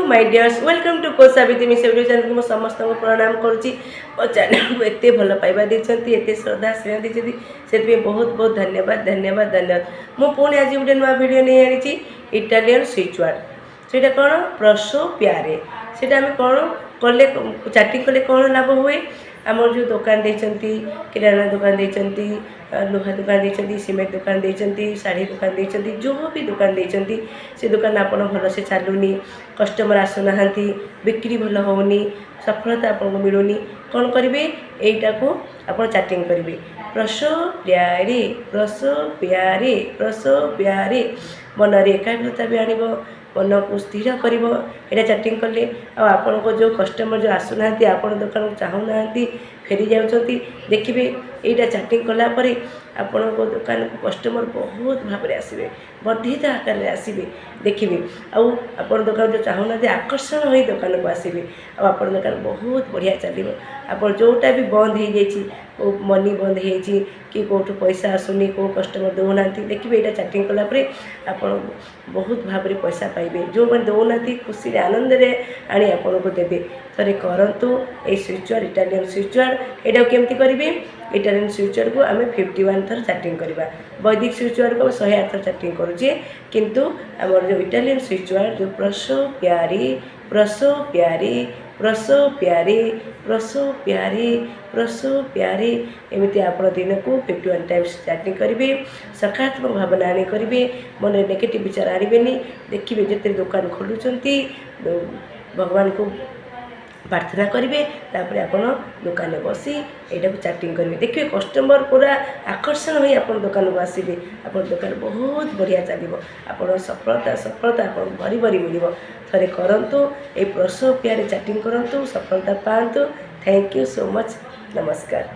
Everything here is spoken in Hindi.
माय डियर्स वेलकम टू को सावित्री मिश्र वीडियो चैनल को समस्त को प्रणाम करुच्ची और चैनल को एत भल पाइबा देते एत श्रद्धा स्नेह देते से बहुत बहुत धन्यवाद धन्यवाद धन्यवाद मु पुणी आज गोटे नुआ वीडियो नहीं आनी इटालियन स्विच वर्ड से कौन प्रसो प्यारे से कौन कले चाटिंग कले कौन लाभ हुए आमर जो दुकान देती किराना दुकान देती लुहा दुकान देती सीमेंट दुकान देती शाढ़ी दुकान देती जो भी दुकान देती से दुकान आप भल से चलुनी कस्टमर आसुना बिक्री भल होनी सफलता आपको मिलूनी कौन करेंगे यहीटा को आप चैटिंग करेंगे प्रसो प्यारे मन एकाग्रता भी आण मन को स्थिर कर यहाँ चैटिंग कले आपण को जो कस्टमर जो आसुना आप दुकान को चाहूना फेरी जाऊँच देखिए यहाँ चैटिंग कलापर आपण को दुकान को कस्टमर बहुत भाव में आसवे वर्धित आकार में आसवे देखिए आप दुकान जो चाहूना आकर्षण हो दुकान को आसवे आप दुकान बहुत बढ़िया चलो आप जोटा भी बंद हो जाए मनी बंद हो कि कौटू पैसा आसुनी कौ कस्टमर दौना देखिए यहाँ चैटिंग कलापर आप बहुत भाव में पैसा पाइबे जो मैंने दौना खुशी आनंद आनी आपन को देवे थे करूँ ये स्विचवर्ड इटालियन स्विचवर्ड यहाँ केमती करेंगे इटालियन स्विचवर्ड को आम 51 थर चैटिंग करवा वैदिक स्विचवर्ड को 108 थर चैटिंग करुचे किंतु आमर जो इटालियन स्विचवर्ड जो प्रसो प्यारे एमती आप दिन को 51 टाइम्स चैटिंग करेंगे सकारात्मक भावना आनी करेंगे मन नेगेटिव विचार आनबेनि देखिए जिते दुकान खोलुंट भगवान को प्रार्थना करेंगे तापर आप दुकान में बसी यहाँ को चैटिंग करेंगे देखिए कस्टमर पूरा आकर्षण हो आप दुकान को आसवे आप दुकान बहुत बढ़िया चलो आप सफलता आप भरी भरी मिल थे करूँ ये प्रसो प्यारे चैटिंग करूँ सफलता पातु थैंक यू सो मच नमस्कार।